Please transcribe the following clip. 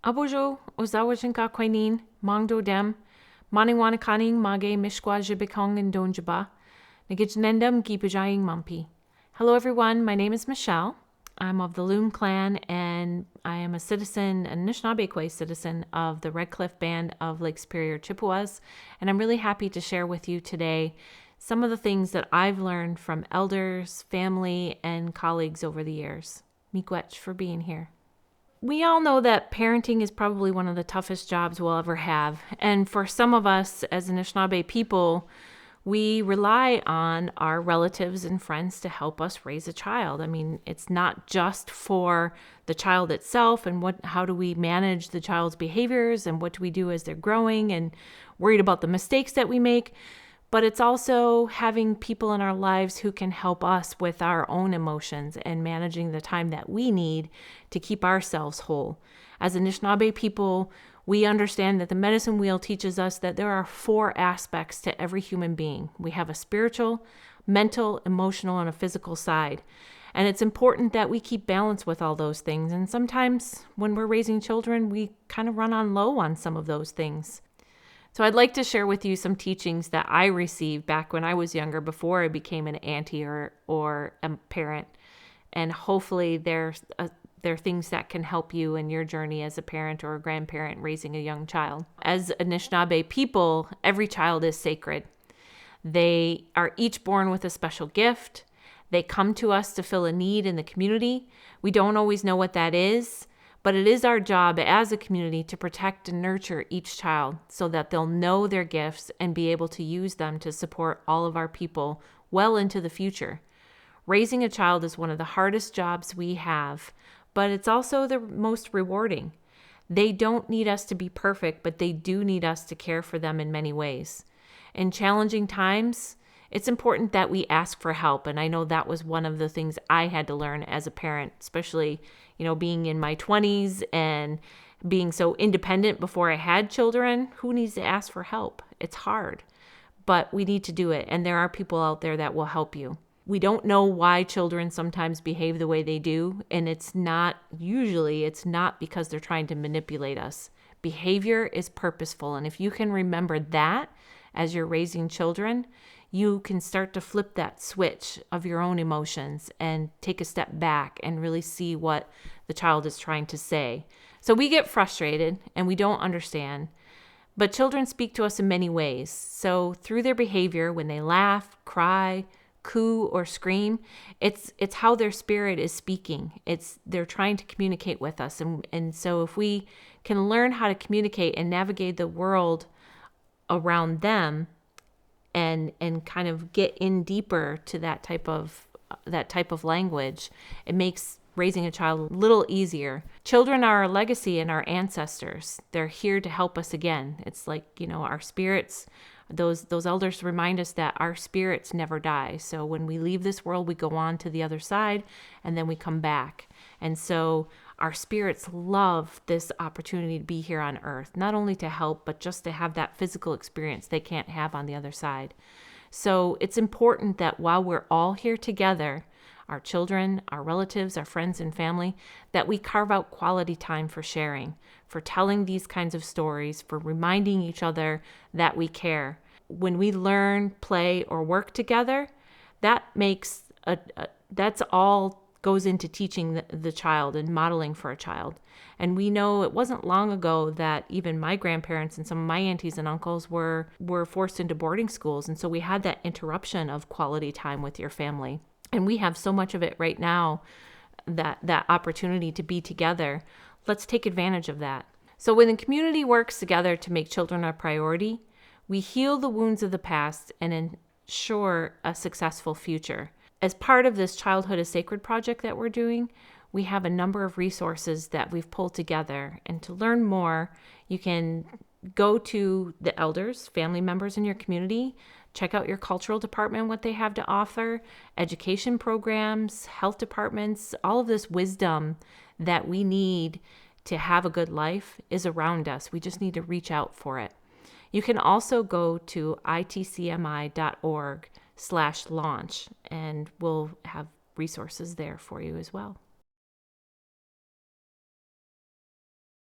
Abojo ozawajinka kwainin, mangdo dem, maniwana kaning mage mishkwa jibikong and donjaba, nagijnendam gibajaying mumpi. Hello everyone, my name is Michelle. I'm of the Loon clan and I am a citizen, an Anishinaabe citizen of the Red Cliff Band of Lake Superior Chippewas, and I'm really happy to share with you today some of the things that I've learned from elders, family, and colleagues over the years. Miigwech for being here. We all know that parenting is probably one of the toughest jobs we'll ever have. And for some of us as Anishinaabe people, we rely on our relatives and friends to help us raise a child. I mean, it's not just for the child itself and how do we manage the child's behaviors and what do we do as they're growing and worried about the mistakes that we make. But it's also having people in our lives who can help us with our own emotions and managing the time that we need to keep ourselves whole. As Anishinaabe people, we understand that the medicine wheel teaches us that there are 4 aspects to every human being. We have a spiritual, mental, emotional, and a physical side. And it's important that we keep balance with all those things. And sometimes when we're raising children, we kind of run on low on some of those things. So I'd like to share with you some teachings that I received back when I was younger, before I became an auntie or a parent. And hopefully they're things that can help you in your journey as a parent or a grandparent raising a young child. As Anishinaabe people, every child is sacred. They are each born with a special gift. They come to us to fill a need in the community. We don't always know what that is, but it is our job as a community to protect and nurture each child so that they'll know their gifts and be able to use them to support all of our people well into the future. Raising a child is one of the hardest jobs we have, but it's also the most rewarding. They don't need us to be perfect, but they do need us to care for them in many ways. In challenging times, it's important that we ask for help. And I know that was one of the things I had to learn as a parent, especially, being in my 20s and being so independent before I had children. Who needs to ask for help? It's hard, but we need to do it. And there are people out there that will help you. We don't know why children sometimes behave the way they do. And it's not because they're trying to manipulate us. Behavior is purposeful. And if you can remember that as you're raising children, you can start to flip that switch of your own emotions and take a step back and really see what the child is trying to say. So we get frustrated and we don't understand, but children speak to us in many ways. So through their behavior, when they laugh, cry, coo, or scream, it's how their spirit is speaking. They're trying to communicate with us. And so if we can learn how to communicate and navigate the world around them, and kind of get in deeper to that type of language, it makes raising a child a little easier. Children are our legacy and our ancestors. They're here to help us again. It's like, our spirits, those elders remind us that our spirits never die. So when we leave this world, we go on to the other side and then we come back. And so our spirits love this opportunity to be here on earth, not only to help, but just to have that physical experience they can't have on the other side. So it's important that while we're all here together, our children, our relatives, our friends and family, that we carve out quality time for sharing, for telling these kinds of stories, for reminding each other that we care. When we learn, play, or work together, that's all goes into teaching the child and modeling for a child. And we know it wasn't long ago that even my grandparents and some of my aunties and uncles were forced into boarding schools. And so we had that interruption of quality time with your family. And we have so much of it right now, that opportunity to be together. Let's take advantage of that. So when the community works together to make children a priority, we heal the wounds of the past and ensure a successful future. As part of this Childhood is Sacred project that we're doing, we have a number of resources that we've pulled together. And to learn more, you can go to the elders, family members in your community, check out your cultural department, what they have to offer, education programs, health departments. All of this wisdom that we need to have a good life is around us. We just need to reach out for it. You can also go to itcmi.org/launch, and we'll have resources there for you as well.